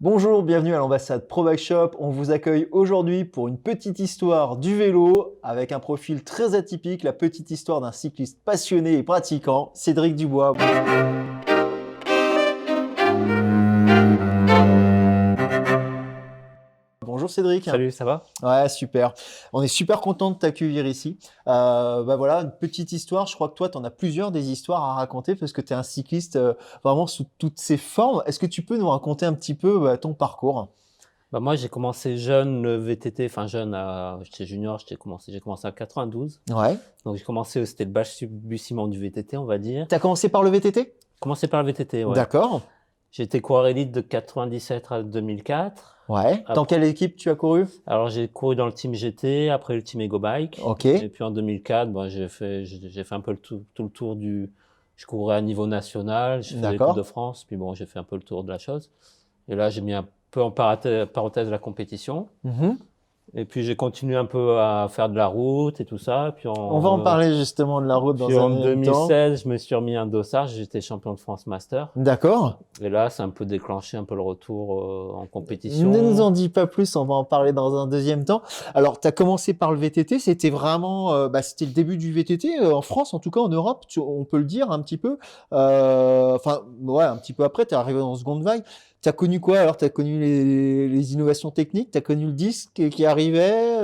Bonjour, bienvenue à l'ambassade Pro Bike Shop. On vous accueille aujourd'hui pour une petite histoire du vélo avec un profil très atypique, la petite histoire d'un cycliste passionné et pratiquant, Cédric Dubois. Bonjour Cédric. Salut, ça va? Ouais, super. On est super content de t'accueillir ici. Voilà, une petite histoire. Je crois que toi, tu en as plusieurs des histoires à raconter parce que tu es un cycliste vraiment sous toutes ses formes. Est-ce que tu peux nous raconter un petit peu ton parcours? Moi, j'ai commencé jeune le VTT, enfin jeune, j'étais junior, j'ai commencé en 92. Ouais. Donc j'ai commencé, c'était le balbutiement du VTT, on va dire. Tu as commencé par le VTT? Commencé par le VTT, ouais. D'accord. J'ai été coureur élite de 97 à 2004. Ouais. Dans quelle équipe tu as couru? Alors j'ai couru dans le team GT, après le team Ego Bike. Ok. Et puis en 2004, j'ai fait un peu tout le tour je courais à niveau national, je faisais les Coupes D'accord. de France, puis bon, j'ai fait un peu le tour de la chose. Et là, j'ai mis un peu en parenthèse la compétition. Mhm. Et puis j'ai continué un peu à faire de la route et tout ça. On va en parler justement de la route dans puis un en deuxième temps. 2016, je me suis remis un dossard. J'étais champion de France Master. D'accord. Et là, c'est un peu déclenché un peu le retour en Ne compétition. nous en dis pas plus, on va en parler dans un deuxième temps. Alors, tu as commencé par le VTT, c'était vraiment, c'était le début du VTT en France, en tout cas en Europe, on peut le dire un petit peu. Enfin, ouais, un petit peu après, tu es arrivé en seconde vague. Tu as connu quoi alors? Tu as connu les innovations techniques, tu as connu le disque qui arrivait,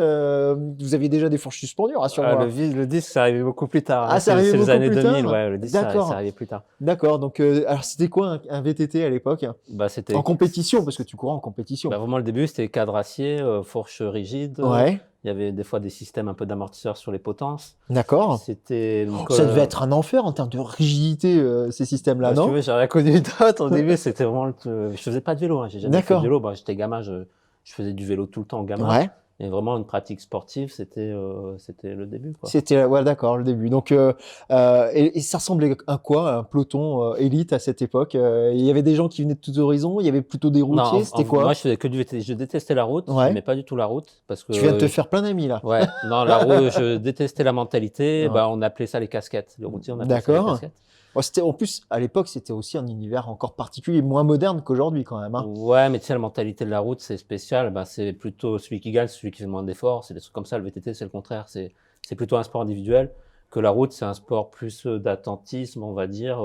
vous aviez déjà des fourches suspendues, rassure-moi. Le disque, c'est arrivé beaucoup plus tard. Ah, Hein. c'est arrivé C'est les beaucoup années plus 2000, tard? ouais. Le disque, c'est D'accord. arrivé plus tard. D'accord. Donc, alors, c'était quoi un VTT à l'époque? En C'était compétition, parce que tu courais en compétition. vraiment le début, c'était cadre acier, fourche rigide. Ouais. Il y avait des fois des systèmes un peu d'amortisseurs sur les potences. D'accord. C'était Ça devait être un enfer en termes de rigidité, ces systèmes-là, si tu non? veux, j'ai rien connu d'autre. Au début, c'était vraiment je faisais pas de vélo, hein. J'ai jamais fait de D'accord. vélo. J'étais gamin, je faisais du vélo tout le temps gamin. Ouais. Et vraiment une pratique sportive, c'était le début, quoi. C'était, ouais, d'accord, le début. Donc, et ça ressemblait à quoi, un peloton élite à cette époque? Il y avait des gens qui venaient de tous horizons, il y avait plutôt des Non, routiers, c'était quoi? moi, je faisais que du VTT. Je détestais la route. Ouais. J'aimais pas du tout la route parce Tu viens de te que, faire plein d'amis là. ouais, non, la route, je détestais la mentalité. Ouais. On appelait ça les casquettes. Les routiers, on appelait ça les D'accord. casquettes. Oh, en plus, à l'époque, c'était aussi un univers encore particulier, moins moderne qu'aujourd'hui quand même, hein. Ouais, mais tu sais, la mentalité de la route, c'est spécial. C'est plutôt celui qui gagne, celui qui fait le moins d'efforts. C'est des trucs comme ça. Le VTT, c'est le contraire. C'est plutôt un sport individuel que la route, c'est un sport plus d'attentisme, on va dire.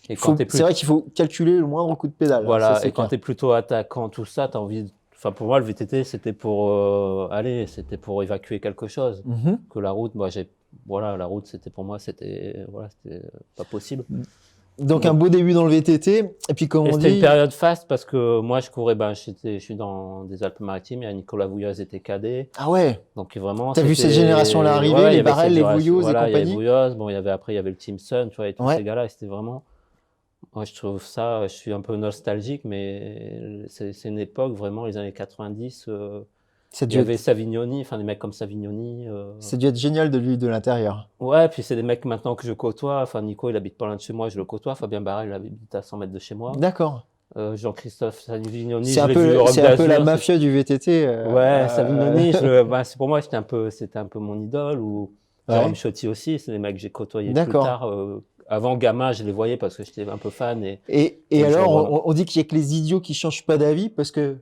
Et quand t'es C'est vrai qu'il faut calculer le moindre coup de pédale, hein, ça voilà, c'est et quand clair. tu es plutôt attaquant, tout ça, tu as envie. Enfin, pour moi, le VTT, c'était c'était pour évacuer quelque chose. Mhm. Que la route, voilà, la route, c'était pour moi, c'était pas possible. Donc un beau début dans le VTT, et puis comme Et on c'était une dit, période faste parce que moi, je courais, je suis dans des Alpes-Maritimes, il y a Nicolas Vouilloz était cadet. ah ouais, Donc vraiment, t'as vu cette c'était. génération-là arriver, Ouais, il y les avait Barrel, cette les génération. Vouilloz et Voilà, il y avait compagnie? Vouilloz, après, il y avait le Team Sun, tu vois, et tous Ouais. ces gars-là, et c'était vraiment. Moi, je trouve ça, je suis un peu nostalgique, mais c'est une époque, vraiment, les années 90. Ça a Il dû y être, avait Savignoni, enfin des mecs comme Savignoni. ça a dû être génial de lui de l'intérieur. Ouais, puis c'est des mecs maintenant que je côtoie. Enfin, Nico, il habite pas loin de chez moi, je le côtoie. Fabien Barrel, il habite à 100 mètres de chez moi. D'accord. Jean-Christophe Savignoni, C'est je un l'ai vu peu, Europe c'est un peu la d'Azur. mafia du VTT. Ouais, Savignoni, pour moi, c'était un peu mon idole. Ou Jérôme Ouais. Chotti aussi, c'est des mecs que j'ai côtoyés plus D'accord. tard. Avant gamin, je les voyais parce que j'étais un peu fan. Et Donc, alors, vraiment. on dit qu'il y a que les idiots qui changent pas d'avis parce que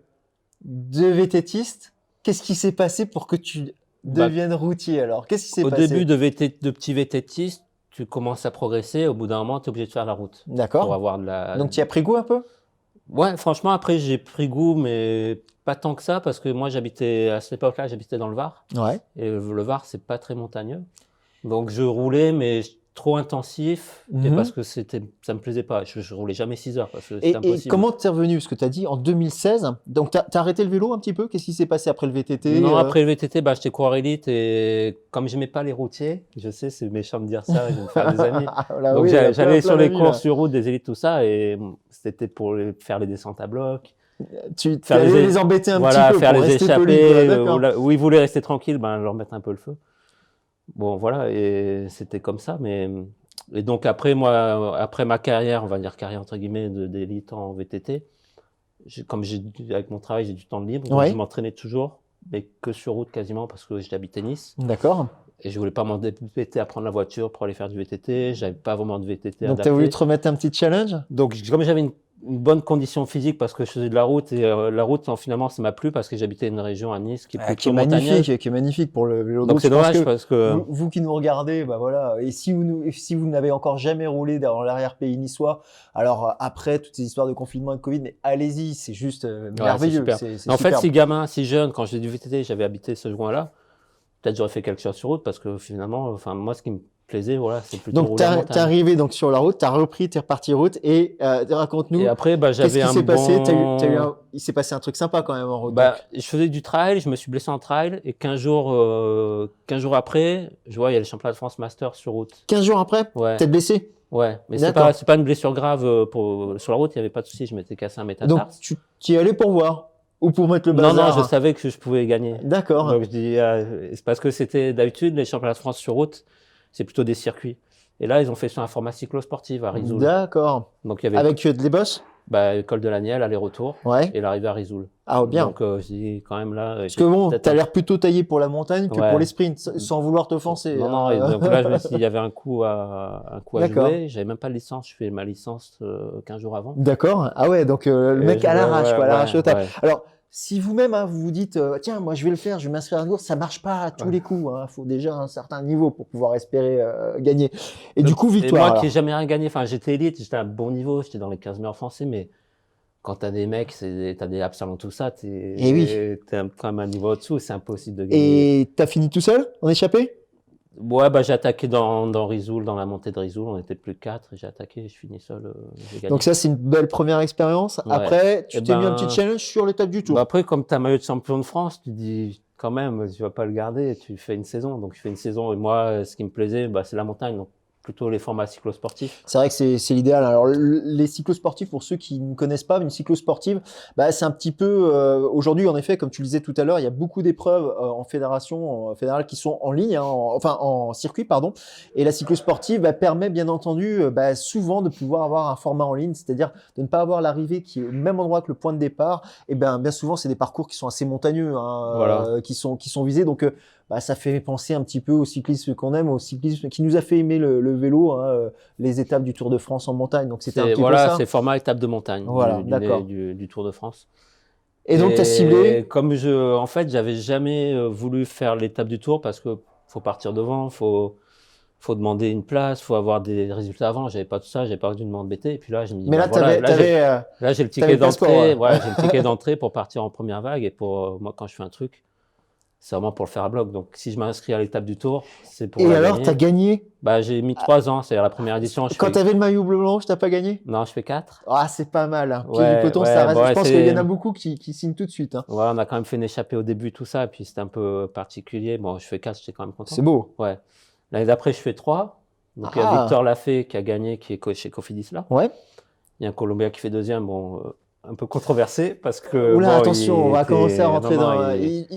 deux VTTistes, qu'est-ce qui s'est passé pour que tu Bah, deviennes routier alors? Qu'est-ce qui s'est Au passé? début de petit VTTiste, tu commences à progresser. Au bout d'un moment, tu es obligé de faire la route pour D'accord. avoir de la. Donc tu y as pris goût un peu? Ouais, franchement, après, j'ai pris goût, mais pas tant que ça, parce que moi, à cette époque-là, j'habitais dans le Var. Ouais. Et le Var, c'est pas très montagneux. Donc, je roulais, mais trop intensif, et Mhm. parce que ça me plaisait pas. Je roulais jamais 6 heures, parce que Et c'était impossible. comment t'es revenu? Parce que tu as dit en 2016, donc t'as arrêté le vélo un petit peu? Qu'est-ce qui s'est passé après le VTT? Non, après le VTT, j'étais coureur élite, et comme j'aimais pas les routiers, je sais, c'est méchant de dire ça, je vais me faire des amis. Là, Donc oui, il y a j'allais plein sur les d'amis, courses là. sur route, des élites, tout ça, et c'était pour faire les descentes à bloc, Tu faire allais les embêter un petit peu faire pour les rester échappées, poli, quoi. D'accord. où ils voulaient rester tranquilles, leur mettre un peu le feu. Bon, voilà, et c'était comme ça, et donc après après ma carrière, on va dire carrière entre guillemets d'élite en VTT, avec mon travail, j'ai du temps de libre, donc Ouais. je m'entraînais toujours, mais que sur route quasiment parce que j'habitais Nice. D'accord. Et je voulais pas m'embêter à prendre la voiture pour aller faire du VTT. J'avais pas vraiment de VTT Donc tu as voulu adapté. te remettre un petit challenge? Donc comme j'avais une bonne condition physique parce que je faisais de la route et la route, finalement, ça m'a plu parce que j'habitais une région à Nice qui est plutôt montagneuse. Qui est magnifique pour le vélo. Donc c'est je pense dommage que parce que vous qui nous regardez, bah voilà. Et si vous n'avez encore jamais roulé dans l'arrière-pays niçois, alors après toutes ces histoires de confinement et de Covid, mais allez-y, c'est juste merveilleux. super. C'est En fait, superbe. si jeune, quand j'ai du VTT, j'avais habité ce coin-là, peut-être j'aurais fait quelque chose sur route parce que finalement, enfin moi, ce qui me plaisait, voilà, c'est plutôt Donc rouler en t'es montagne. arrivé donc sur la route, t'as repris, t'es reparti route et Et raconte-nous après, qu'est-ce j'avais qui un s'est passé. bon. Il s'est passé un truc sympa quand même en route. Donc Je faisais du trail, je me suis blessé en trail et 15 jours après, je vois, il y a le championnat de France Master sur route. 15 jours après, Ouais, t'es blessé. ouais. Mais D'accord. c'est pas une blessure grave sur la route, il n'y avait pas de souci, je m'étais cassé un Donc métatarse. tu y allais pour voir ou pour mettre le Non, bazar. je savais que je pouvais gagner. D'accord. Donc je dis, c'est parce que c'était d'habitude, les championnats de France sur route, c'est plutôt des circuits. Et là, ils ont fait sur un format cyclo-sportif à Risoul. D'accord. Donc il y avait Avec des bosses. Col de la Nielle, aller-retour, Ouais. et l'arrivée à Risoul. Ah bien. Donc je dis quand même là. Parce que bon, t'as l'air plutôt taillé pour la montagne que Ouais. pour les sprints, sans vouloir te Non, non. Et donc là, je me suis dit, il y avait un coup à D'accord. jouer. J'avais même pas de licence. Je fais ma licence 15 jours avant. D'accord. Ah ouais, donc le Et mec à l'arrache, quoi, à l'arrache ouais, total. ouais. Alors, si vous-même, hein, vous vous dites, tiens, moi je vais le faire, je vais m'inscrire à une course, ça marche pas à tous les coups. Hein. Faut déjà un certain niveau pour pouvoir espérer gagner. Et du coup, Et victoire. moi alors. qui n'ai jamais rien gagné, enfin, j'étais élite, j'étais à un bon niveau, j'étais dans les 15 meilleurs français, mais quand t'as des mecs, t'as des Absalon, tout ça, Eh oui. t'es quand même un niveau au-dessous, c'est impossible de gagner. Et t'as fini tout seul, en échappé? Ouais, j'ai attaqué dans Risoul, dans la montée de Risoul, on était plus de 4, j'ai attaqué, je finis seul, j'ai gagné. Donc ça, c'est une belle première expérience. Ouais. Après, tu Eh t'es mis un ben, petit challenge sur l'étape du tour. Après, comme tu as maillot de champion de France, tu dis quand même, tu vas pas le garder, tu fais une saison. Donc, je fais une saison et moi, ce qui me plaisait, c'est la montagne. Donc, plutôt les formats cyclosportifs. C'est vrai que c'est l'idéal. Alors les cyclosportifs, pour ceux qui ne connaissent pas, une cyclosportive, c'est un petit peu aujourd'hui en effet, comme tu le disais tout à l'heure, il y a beaucoup d'épreuves en fédération fédérale qui sont en ligne, hein, en circuit pardon. Et la cyclosportive permet bien entendu souvent de pouvoir avoir un format en ligne, c'est-à-dire de ne pas avoir l'arrivée qui est au même endroit que le point de départ. Et bien souvent c'est des parcours qui sont assez montagneux, hein, Voilà. qui sont visés. Donc ça fait penser un petit peu au cyclisme qu'on aime, au cyclisme qui nous a fait aimer le vélo, hein, les étapes du Tour de France en montagne. Donc c'était un petit peu ça. C'est format étape de montagne Voilà, d'accord. du Tour de France. Et donc tu as ciblé. Comme en fait, j'avais jamais voulu faire l'étape du Tour parce que faut partir devant, faut demander une place, faut avoir des résultats avant. J'avais pas tout ça, j'avais pas dû m'embêter. Et puis là, je me dis, Mais là, là, j'ai le ticket j'ai d'entrée. J'ai le ticket d'entrée pour partir en première vague. Et pour moi, quand je fais un truc, c'est vraiment pour le faire à bloc. Donc, si je m'inscris à l'étape du Tour, c'est pour Et la alors, gagner. tu as gagné? J'ai mis 3 ans, c'est-à-dire la première édition. Quand tu avais le maillot bleu-blanc, tu n'as pas gagné? Non, je fais 4. Ah, c'est pas mal. Hein. Pied Ouais, du peloton, ouais, ça reste. bon, je pense qu'il y en a beaucoup qui signent tout de suite. Hein. Ouais, on a quand même fait une échappée au début, tout ça. Et puis, c'était un peu particulier. Bon, je fais 4, j'étais quand même content. C'est beau. Ouais. L'année d'après, je fais 3. Donc, il y a Victor Lafay qui a gagné, qui est chez Cofidis là. Ouais. Il y a un Colombien qui fait deuxième, un peu controversé parce que. Oula, attention, on va commencer à rentrer dans.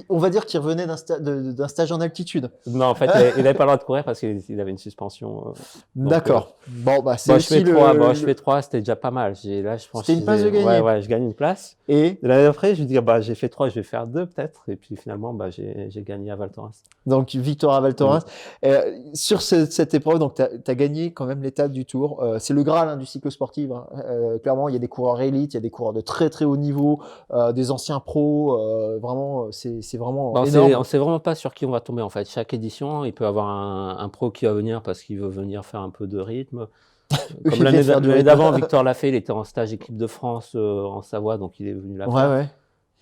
On va dire qu'il revenait d'un stage en altitude. Non, en fait, il n'avait pas le droit de courir parce qu'il avait une suspension. D'accord. C'est je fais 3. Je fais 3, c'était déjà pas mal. Là, je pense. C'était une place de gagner. Ouais, je gagne une place. Et l'année d'après, je me dis, j'ai fait 3, je vais faire 2 peut-être. Et puis finalement, j'ai gagné à Val Thorens. Donc, victoire à Val Thorens. Sur cette épreuve, donc, tu as gagné quand même l'étape du Tour. C'est le Graal du cyclosportif. Hein. Clairement, il y a des coureurs élites, il y a des coureurs de très très haut niveau, des anciens pros. Vraiment, c'est vraiment énorme. On sait vraiment pas sur qui on va tomber en fait. Chaque édition, il peut avoir un pro qui va venir parce qu'il veut venir faire un peu de rythme. Comme l'année d'avant, Victor Lafay, il était en stage équipe de France en Savoie, donc il est venu là. Ouais.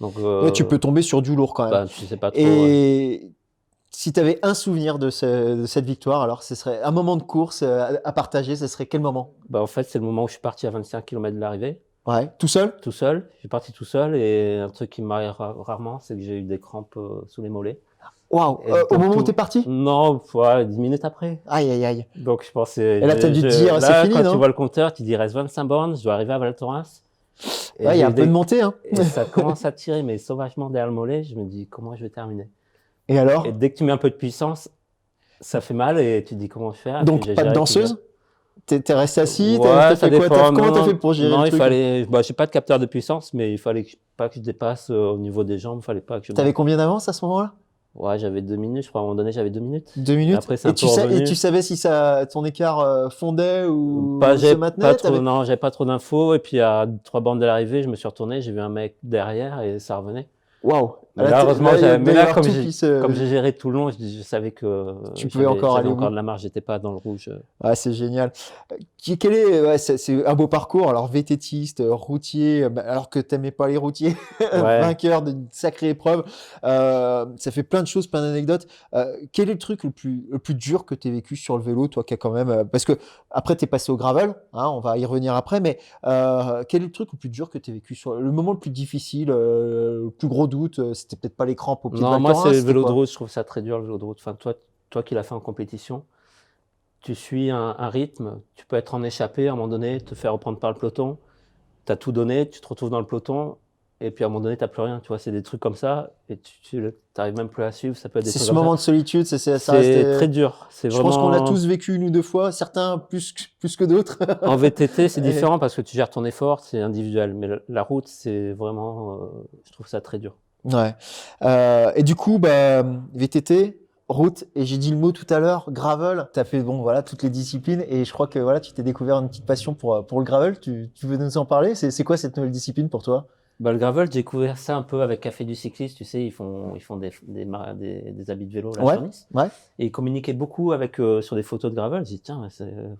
Donc, tu peux tomber sur du lourd quand même. Je sais pas trop. Et si tu avais un souvenir de cette victoire, alors ce serait un moment de course à partager, ce serait quel moment? En fait, c'est le moment où je suis parti à 25 km de l'arrivée. Ouais, tout seul? Tout seul. Je suis parti tout seul et un truc qui m'arrive rarement, c'est que j'ai eu des crampes sous les mollets. Waouh! Au moment où t'es parti? Non, 10 minutes après. Aïe. Donc je pensais. Et là, t'as dû te dire, c'est fini, quand non? tu vois le compteur, tu dis, il reste 25 bornes, je dois arriver à Val Thorens. Ouais, il y a un peu de montée, hein. Et ça commence à tirer, mais sauvagement derrière le mollet. Je me dis, comment je vais terminer? Et alors? Et dès que tu mets un peu de puissance, ça fait mal et tu te dis, comment je fais? Donc, pas de danseuse? T'es resté assis? Ouais, ça dépend. Comment t'as fait pour gérer le truc? Il fallait. J'ai pas de capteur de puissance, mais il fallait pas que je dépasse au niveau des jambes. Il fallait pas que je. T'avais combien d'avance à ce moment-là? Ouais, j'avais 2 minutes, je crois, à un moment donné, j'avais 2 minutes. 2 minutes. Après, c'est un peu Et revenu. tu savais si ton écart fondait Pas, ou se j'avais pas maintenait? trop, non, j'avais pas trop d'infos. Et puis, à 3 bornes de l'arrivée, je me suis retourné, j'ai vu un mec derrière et ça revenait. Waouh! Mais là, heureusement, Là, il mais doit y là, avoir tout qui comme se. j'ai géré tout le long, je savais que Tu pouvais encore j'avais aller au encore bout. de la marge, j'étais pas dans le rouge. Ah, c'est génial. Quel est, ouais, c'est un beau parcours. Alors, VTTiste, routier, alors que t'aimais pas les routiers, Ouais. vainqueur d'une sacrée épreuve. Ça fait plein de choses, plein d'anecdotes. Quel est le truc le plus dur que t'aies vécu sur le vélo, toi qui as quand même, parce que après t'es passé au gravel, hein, on va y revenir après, mais quel est le truc le plus dur que t'aies vécu sur le moment le plus difficile, le plus gros doute, c'était peut-être pas les crampes au pied de Non, Val moi, c'est Thorens, le c'était vélo de quoi? route, je trouve ça très dur, le vélo de route. Enfin, toi qui l'as fait en compétition, tu suis un rythme, tu peux être en échappée à un moment donné, te faire reprendre par le peloton, tu as tout donné, tu te retrouves dans le peloton, et puis à un moment donné, tu n'as plus rien. Tu vois, c'est des trucs comme ça, et tu n'arrives même plus à suivre, ça peut être des C'est trucs ce comme ça. moment de solitude, ça C'est très restait. dur, c'est Je pense qu'on l'a vraiment. tous vécu une ou deux fois, certains plus que d'autres. En VTT, c'est Et- différent parce que tu gères ton effort, c'est individuel, mais la route, c'est vraiment, je trouve ça très dur. Ouais. Et du coup, bah, VTT, route, et j'ai dit le mot tout à l'heure, gravel. Tu as fait bon, voilà, toutes les disciplines, et je crois que voilà, tu t'es découvert une petite passion pour le gravel. Tu veux nous en parler? C'est quoi cette nouvelle discipline pour toi? Bah, le gravel, j'ai découvert ça un peu avec Café du cycliste, tu sais, ils font des habits de vélo là Ouais, sur Nice. ouais. Et ils communiquaient beaucoup avec, sur des photos de gravel. J'ai dit, tiens,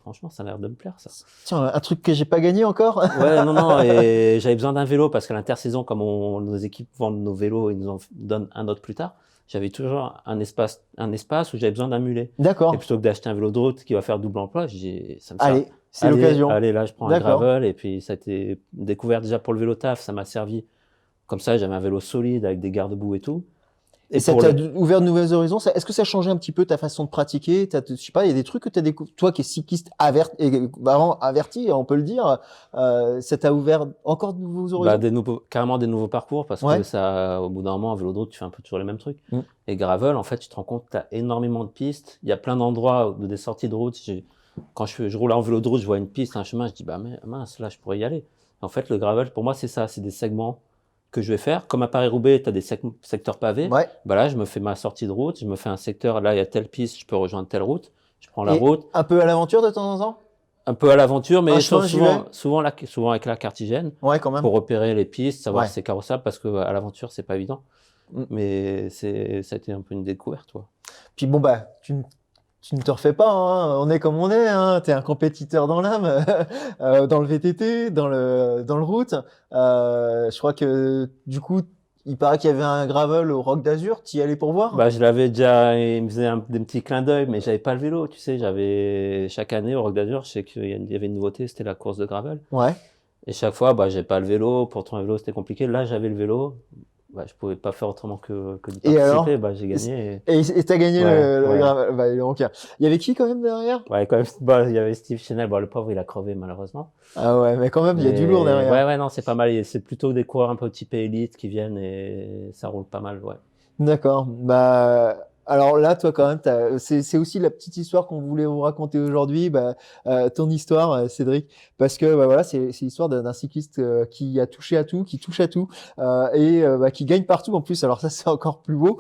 franchement, ça a l'air de me plaire ça. Tiens, un truc que j'ai pas gagné encore. Ouais, non, non, et j'avais besoin d'un vélo parce que l'intersaison, comme nos équipes vendent nos vélos et nous en donnent un autre plus tard, j'avais toujours un espace où j'avais besoin d'un mulet. Et D'accord. plutôt que d'acheter un vélo de route qui va faire double emploi, ça me sert. Allez, c'est l'occasion. Allez, là, je prends un D'accord. gravel et puis ça a été découvert déjà pour le vélo taf, ça m'a servi. Comme ça, j'avais un vélo solide avec des garde-boux et tout. Et Et ça pour t'a le, ouvert de nouveaux horizons? Est-ce que ça a changé un petit peu ta façon de pratiquer? Je sais pas, il y a des trucs que tu as découvert, toi qui es cycliste vraiment averti, on peut le dire, ça t'a ouvert encore de nouveaux bah, horizons? carrément des nouveaux parcours parce que Ouais. ça, au bout d'un moment, en vélo de route, tu fais un peu toujours les mêmes trucs. Mm. Et gravel, en fait, tu te rends compte que tu as énormément de pistes. Il y a plein d'endroits, des sorties de route. Quand je roule en vélo de route, je vois une piste, un chemin, je dis, bah mince, là, je pourrais y aller. En fait, le gravel, pour moi, c'est ça, c'est des segments que je vais faire. Comme à Paris-Roubaix, tu as des secteurs pavés. Ouais. Bah là, je me fais ma sortie de route, je me fais un secteur, là, il y a telle piste, je peux rejoindre telle route. Je prends la Et route, un peu à l'aventure de temps en temps? un peu à l'aventure, Un mais chemin, j'y vais? souvent avec la cartigène Ouais, quand même. pour repérer les pistes, savoir Ouais. si c'est carrossable, parce que à l'aventure, c'est pas évident. Mm. Mais ça a été un peu une découverte, toi. Puis bon, bah, tu ne te refais pas, hein. On est comme on est, hein. T'es un compétiteur dans l'âme, dans le VTT, dans le route. Je crois que, du coup, il paraît qu'il y avait un gravel au Roc d'Azur. T'y allais pour voir? Bah, je l'avais déjà, il me faisait des petits clins d'œil, mais j'avais pas le vélo, tu sais, chaque année au Roc d'Azur, je sais qu'il y avait une nouveauté, c'était la course de gravel. Ouais. Et chaque fois, bah, j'ai pas le vélo, pour trouver un vélo, c'était compliqué. Là, j'avais le vélo, bah, je pouvais pas faire autrement que d'y Et alors? participer, bah, j'ai gagné. Et t'as gagné Ouais, le ouais. gravel. Bah, donc, il y avait qui quand même derrière? Ouais, quand même, bah, il y avait Steve Chenel, bon, le pauvre, il a crevé malheureusement. Ah ouais, mais quand même, il y a du lourd Mais derrière. ouais, ouais, non, c'est pas mal. C'est plutôt des coureurs un peu type élite qui viennent et ça roule pas mal, ouais. D'accord. Bah, alors là, toi, quand même, c'est aussi la petite histoire qu'on voulait vous raconter aujourd'hui, bah, ton histoire, Cédric, parce que bah, voilà, c'est l'histoire d'un cycliste qui a touché à tout, qui touche à tout, et bah, qui gagne partout en plus. Alors ça, c'est encore plus beau.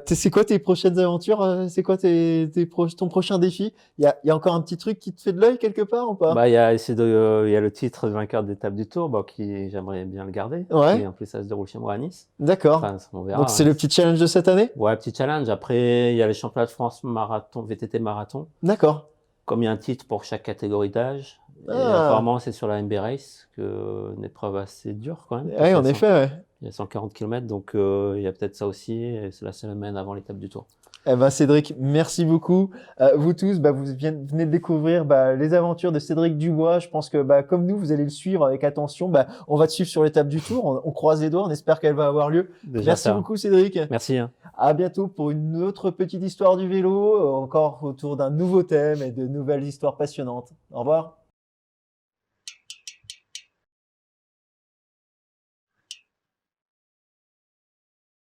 C'est quoi tes prochaines aventures? C'est quoi ton prochain défi? Il y a encore un petit truc qui te fait de l'œil quelque part ou pas? Bah, il y a le titre de vainqueur d'étape du Tour, bon, qui j'aimerais bien le garder. Ouais, Et en plus, ça se déroule chez moi à Nice. d'accord. Enfin, on Donc verra, c'est hein. le petit challenge de cette année? Ouais, petit challenge. Après, il y a les championnats de France marathon, VTT marathon. D'accord. Comme il y a un titre pour chaque catégorie d'âge. Et Ah, apparemment, c'est sur la MB Race, une épreuve assez dure quand même. Parce ouais, qu'il y en effet, ouais. il y a 140 km, donc il y a peut-être ça aussi. Et c'est la semaine avant l'étape du Tour. Eh ben Cédric, merci beaucoup. Vous tous, bah, venez de découvrir bah, les aventures de Cédric Dubois. Je pense que bah, comme nous, vous allez le suivre avec attention. Bah, on va te suivre sur l'étape du Tour. On croise les doigts. On espère qu'elle va avoir lieu. Déjà Merci ça. beaucoup Cédric. Merci, hein. À bientôt pour une autre petite histoire du vélo, encore autour d'un nouveau thème et de nouvelles histoires passionnantes. Au revoir.